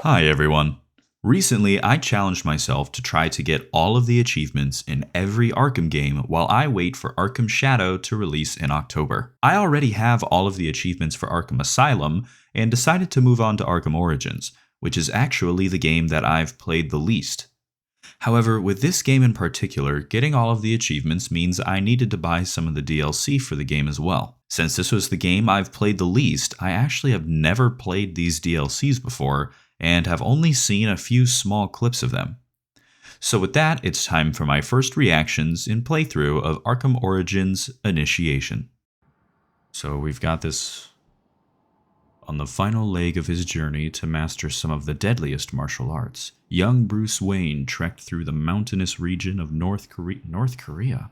Hi everyone. Recently, I challenged myself to try to get all of the achievements in every Arkham game while I wait for Arkham Shadow to release in October. I already have all of the achievements for Arkham Asylum and decided to move on to Arkham Origins, which is actually the game that I've played the least. However, with this game in particular, getting all of the achievements means I needed to buy some of the DLC for the game as well. Since this was the game I've played the least, I actually have never played these DLCs before, and have only seen a few small clips of them. So with that, it's time for my first reactions in playthrough of Arkham Origins Initiation. So we've got this on the final leg of his journey to master some of the deadliest martial arts. Young Bruce Wayne trekked through the mountainous region of North Korea?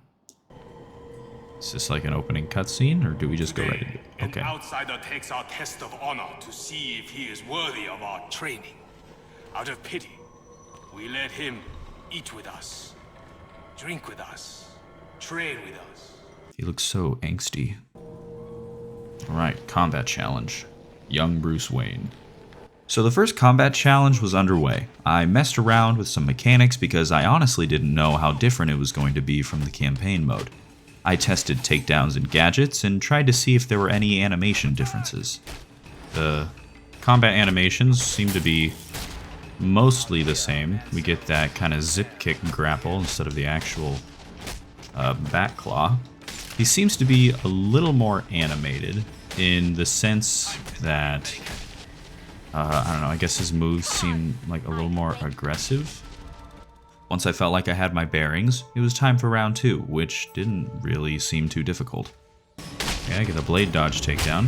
Is this like an opening cutscene, or do we just go right into it? Okay. An outsider takes our test of honor to see if he is worthy of our training. Out of pity, we let him eat with us, drink with us, train with us. He looks so angsty. Alright, combat challenge. Young Bruce Wayne. So the first combat challenge was underway. I messed around with some mechanics because I honestly didn't know how different it was going to be from the campaign mode. I tested takedowns and gadgets and tried to see if there were any animation differences. The combat animations seem to be mostly the same. We get that kind of zip kick grapple instead of the actual back claw. He seems to be a little more animated in the sense that, I don't know, I guess his moves seem like a little more aggressive. Once I felt like I had my bearings, it was time for round 2, which didn't really seem too difficult. Okay, I get a blade dodge takedown.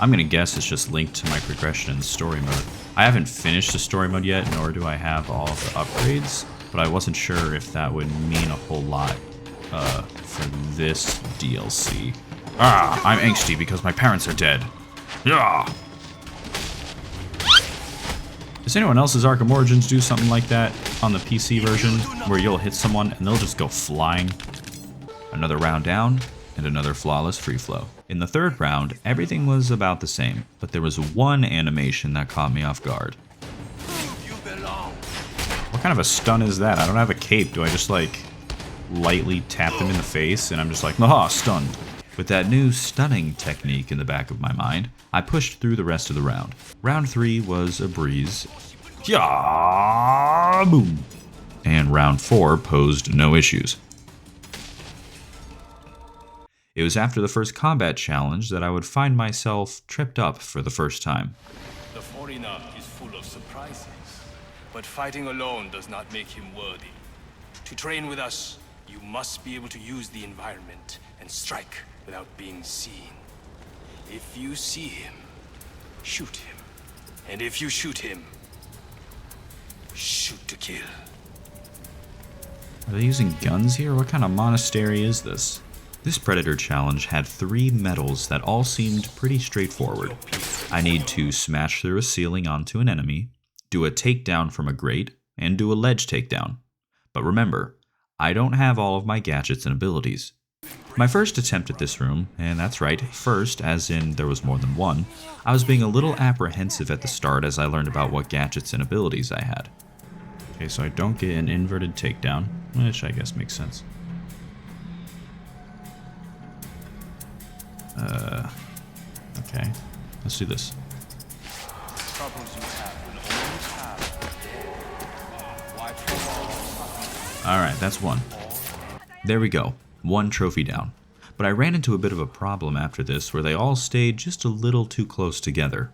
I'm gonna guess it's just linked to my progression in the story mode. I haven't finished the story mode yet, nor do I have all of the upgrades, but I wasn't sure if that would mean a whole lot for this DLC. Ah, I'm angsty because my parents are dead. Yeah. Does anyone else's Arkham Origins do something like that on the PC version, where you'll hit someone and they'll just go flying? Another round down, and another flawless free flow. In the third round, everything was about the same, but there was one animation that caught me off guard. What kind of a stun is that? I don't have a cape. Do I just like lightly tap them in the face and I'm just like, aha, stunned? With that new stunning technique in the back of my mind, I pushed through the rest of the round. Round 3 was a breeze. Yeah, boom. And round 4 posed no issues. It was after the first combat challenge that I would find myself tripped up for the first time. The foreigner is full of surprises, but fighting alone does not make him worthy. To train with us, you must be able to use the environment and strike without being seen. If you see him, shoot him. And if you shoot him, shoot to kill. Are they using guns here? What kind of monastery is this? This Predator challenge had 3 medals that all seemed pretty straightforward. I need to smash through a ceiling onto an enemy, do a takedown from a grate, and do a ledge takedown. But remember, I don't have all of my gadgets and abilities. My first attempt at this room, and that's right, first, as in there was more than one, I was being a little apprehensive at the start as I learned about what gadgets and abilities I had. Okay, so I don't get an inverted takedown, which I guess makes sense. Okay, let's do this. Alright, that's one. There we go. 1 trophy down. But I ran into a bit of a problem after this where they all stayed just a little too close together.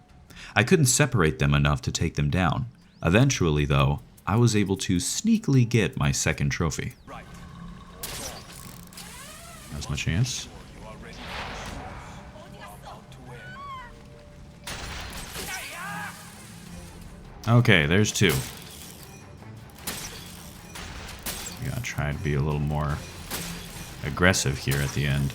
I couldn't separate them enough to take them down. Eventually, though, I was able to sneakily get my 2nd trophy. That's my chance. Okay, there's 2. I gotta try to be a little more aggressive here at the end.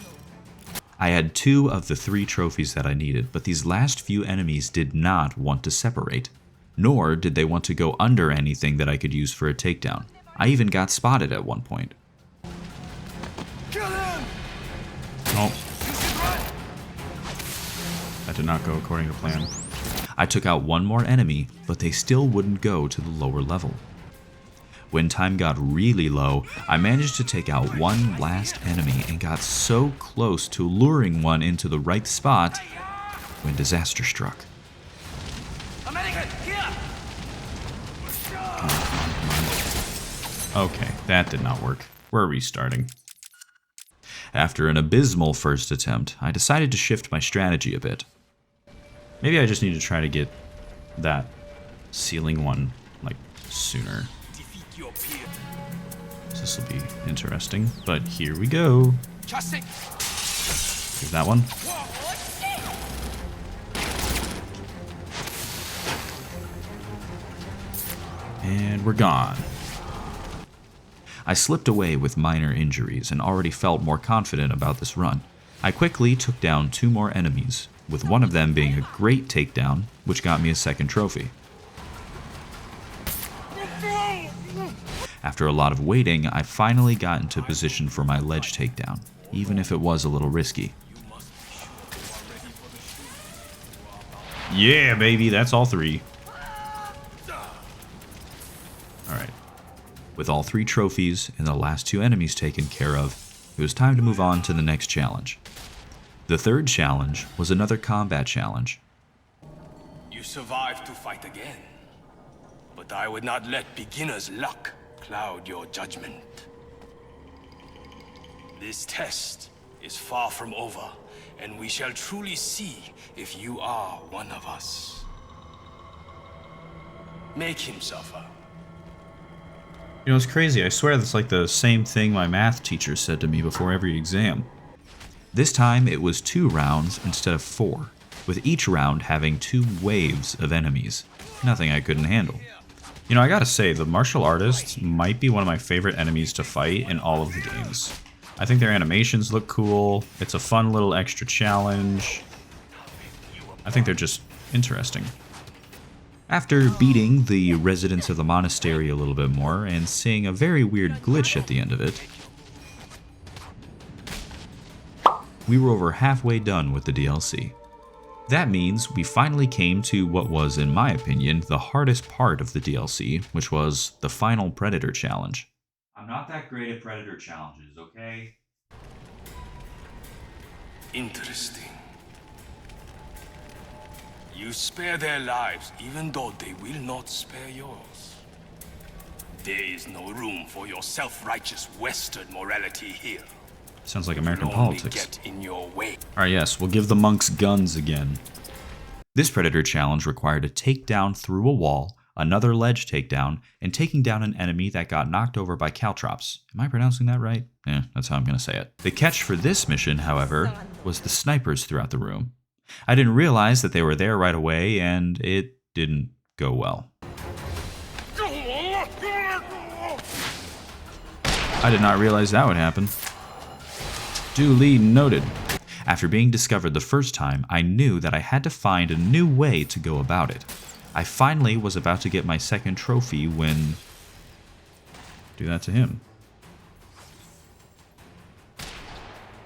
I had 2 of the 3 trophies that I needed, but these last few enemies did not want to separate, nor did they want to go under anything that I could use for a takedown. I even got spotted at one point. Oh. That did not go according to plan. I took out one more enemy, but they still wouldn't go to the lower level. When time got really low, I managed to take out one last enemy and got so close to luring one into the right spot when disaster struck. Okay, that did not work. We're restarting. After an abysmal first attempt, I decided to shift my strategy a bit. Maybe I just need to try to get that ceiling one, like, sooner. This will be interesting, but here we go. Here's that one. And we're gone. I slipped away with minor injuries and already felt more confident about this run. I quickly took down 2 more enemies, with one of them being a great takedown, which got me a second trophy. After a lot of waiting, I finally got into position for my ledge takedown, even if it was a little risky. Yeah, baby, that's all 3. Alright. With all 3 trophies and the last 2 enemies taken care of, it was time to move on to the next challenge. The third challenge was another combat challenge. You survived to fight again, but I would not let beginner's luck cloud your judgment. This test is far from over, and we shall truly see if you are one of us. Make him suffer. You know, it's crazy. I swear that's like the same thing my math teacher said to me before every exam. This time it was 2 rounds instead of 4, with each round having 2 waves of enemies. Nothing I couldn't handle. You know, I gotta say, the martial artists might be one of my favorite enemies to fight in all of the games. I think their animations look cool, it's a fun little extra challenge. I think they're just interesting. After beating the residents of the monastery a little bit more and seeing a very weird glitch at the end of it, we were over halfway done with the DLC. That means we finally came to what was, in my opinion, the hardest part of the DLC, which was the final Predator challenge. I'm not that great at Predator challenges, okay? Interesting. You spare their lives, even though they will not spare yours. There is no room for your self-righteous Western morality here. Sounds like American You'll only politics. get in your way. Alright, yes, we'll give the monks guns again. This Predator challenge required a takedown through a wall, another ledge takedown, and taking down an enemy that got knocked over by caltrops. Am I pronouncing that right? Yeah, that's how I'm gonna say it. The catch for this mission, however, was the snipers throughout the room. I didn't realize that they were there right away, and it didn't go well. I did not realize that would happen. Duly noted. After being discovered the first time, I knew that I had to find a new way to go about it. I finally was about to get my second trophy when... Do that to him.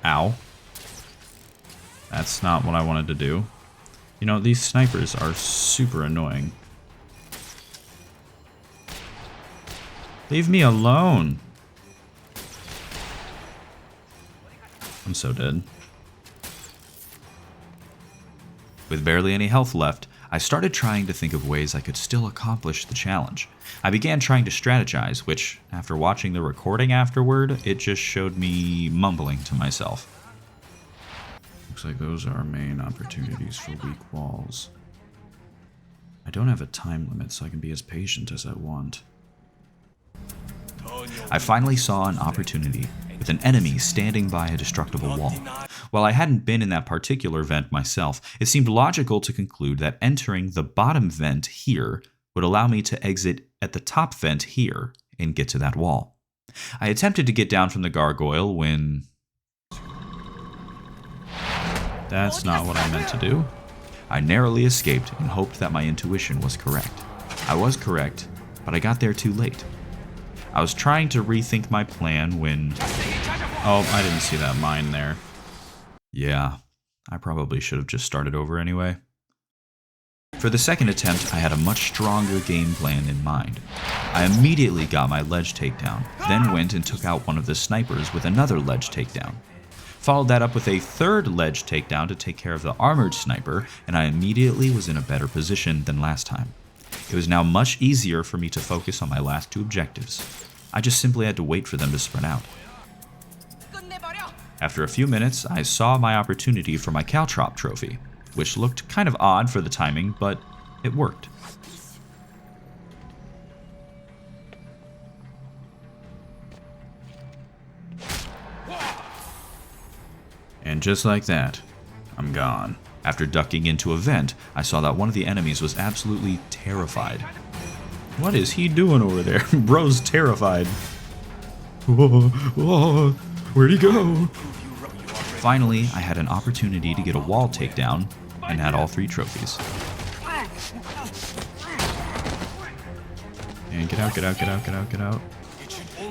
Ow. That's not what I wanted to do. You know, these snipers are super annoying. Leave me alone. I'm so dead. With barely any health left, I started trying to think of ways I could still accomplish the challenge. I began trying to strategize, which, after watching the recording afterward, it just showed me mumbling to myself. Looks like those are our main opportunities for weak walls. I don't have a time limit, so I can be as patient as I want. I finally saw an opportunity with an enemy standing by a destructible wall. While I hadn't been in that particular vent myself, it seemed logical to conclude that entering the bottom vent here would allow me to exit at the top vent here and get to that wall. I attempted to get down from the gargoyle when... That's not what I meant to do. I narrowly escaped and hoped that my intuition was correct. I was correct, but I got there too late. I was trying to rethink my plan when... Oh, I didn't see that mine there. Yeah, I probably should have just started over anyway. For the second attempt, I had a much stronger game plan in mind. I immediately got my ledge takedown, then went and took out one of the snipers with another ledge takedown. Followed that up with a third ledge takedown to take care of the armored sniper, and I immediately was in a better position than last time. It was now much easier for me to focus on my last two objectives. I just simply had to wait for them to spread out. After a few minutes, I saw my opportunity for my Caltrop trophy, which looked kind of odd for the timing, but it worked. And just like that, I'm gone. After ducking into a vent, I saw that one of the enemies was absolutely terrified. What is he doing over there? Bro's terrified. Whoa, whoa, where'd he go? Finally, I had an opportunity to get a wall takedown and had all 3 trophies. And get out, get out, get out, get out, get out.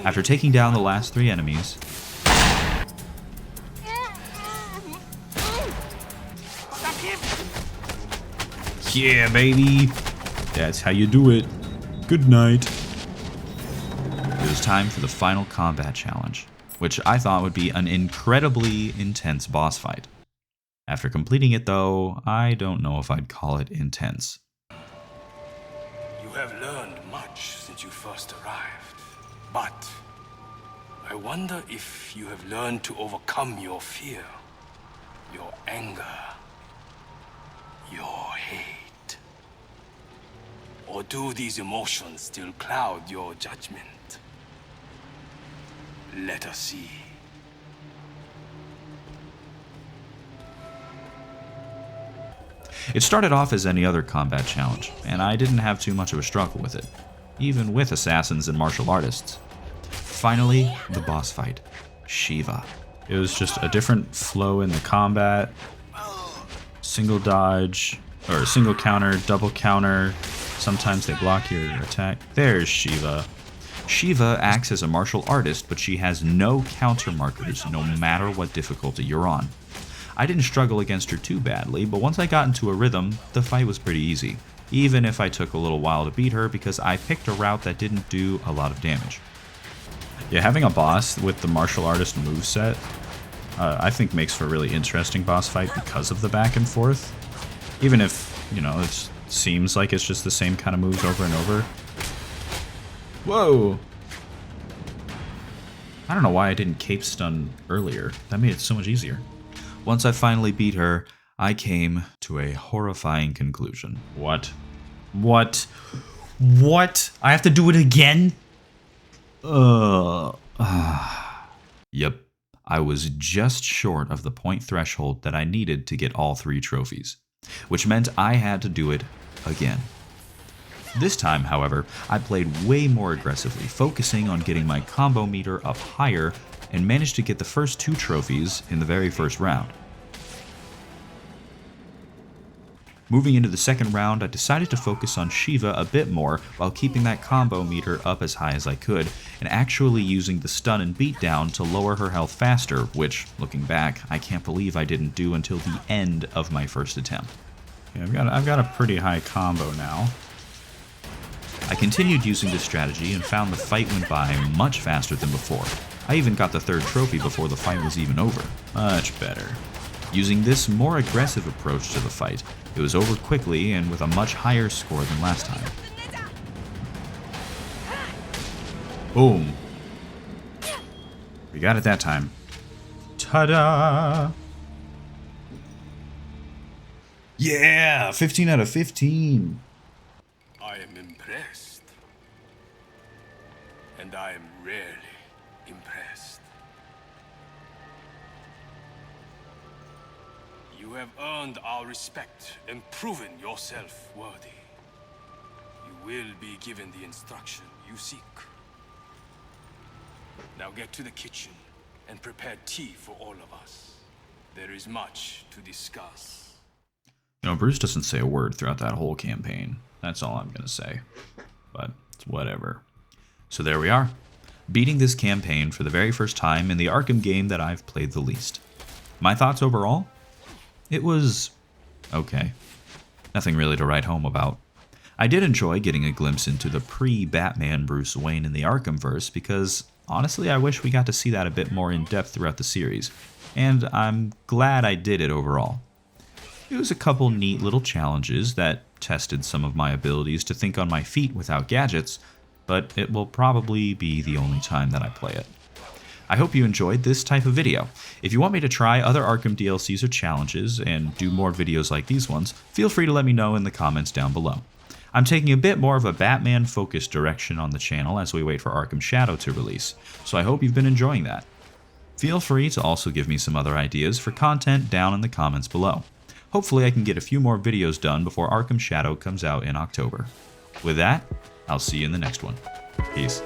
After taking down the last 3 enemies, yeah, baby! That's how you do it. Good night. It was time for the final combat challenge, which I thought would be an incredibly intense boss fight. After completing it though, I don't know if I'd call it intense. You have learned much since you first arrived, but I wonder if you have learned to overcome your fear, your anger, your hate. Or do these emotions still cloud your judgment? Let us see. It started off as any other combat challenge, and I didn't have too much of a struggle with it, even with assassins and martial artists. Finally, the boss fight, Shiva. It was just a different flow in the combat, single dodge, or single counter, double counter. Sometimes they block your attack. There's Shiva. Shiva acts as a martial artist, but she has no counter markers no matter what difficulty you're on. I didn't struggle against her too badly, but once I got into a rhythm, the fight was pretty easy, even if I took a little while to beat her because I picked a route that didn't do a lot of damage. Yeah, having a boss with the martial artist moveset, I think makes for a really interesting boss fight because of the back and forth. Even if, you know, it seems like it's just the same kind of moves over and over. Whoa! I don't know why I didn't cape stun earlier. That made it so much easier. Once I finally beat her, I came to a horrifying conclusion. What? What? What? I have to do it again? Yep. I was just short of the point threshold that I needed to get all 3 trophies, which meant I had to do it again. This time, however, I played way more aggressively, focusing on getting my combo meter up higher, and managed to get the first 2 trophies in the very first round. Moving into the second round, I decided to focus on Shiva a bit more while keeping that combo meter up as high as I could, and actually using the stun and beatdown to lower her health faster, which, looking back, I can't believe I didn't do until the end of my first attempt. Yeah, I've got a pretty high combo now. I continued using this strategy and found the fight went by much faster than before. I even got the 3rd trophy before the fight was even over. Much better. Using this more aggressive approach to the fight, it was over quickly and with a much higher score than last time. Boom. We got it that time. Ta-da! Yeah! 15 out of 15! I am impressed. And I am rarely impressed. You have earned our respect and proven yourself worthy. You will be given the instruction you seek. Now get to the kitchen and prepare tea for all of us. There is much to discuss. You know, Bruce doesn't say a word throughout that whole campaign. That's all I'm gonna say. But it's whatever. So there we are. Beating this campaign for the very first time in the Arkham game that I've played the least. My thoughts overall? It was okay. Nothing really to write home about. I did enjoy getting a glimpse into the pre-Batman Bruce Wayne in the Arkham-Verse because, honestly, I wish we got to see that a bit more in depth throughout the series, and I'm glad I did it overall. It was a couple neat little challenges that tested some of my abilities to think on my feet without gadgets, but it will probably be the only time that I play it. I hope you enjoyed this type of video. If you want me to try other Arkham DLCs or challenges and do more videos like these ones, feel free to let me know in the comments down below. I'm taking a bit more of a Batman-focused direction on the channel as we wait for Arkham Shadow to release, so I hope you've been enjoying that. Feel free to also give me some other ideas for content down in the comments below. Hopefully I can get a few more videos done before Arkham Shadow comes out in October. With that, I'll see you in the next one. Peace.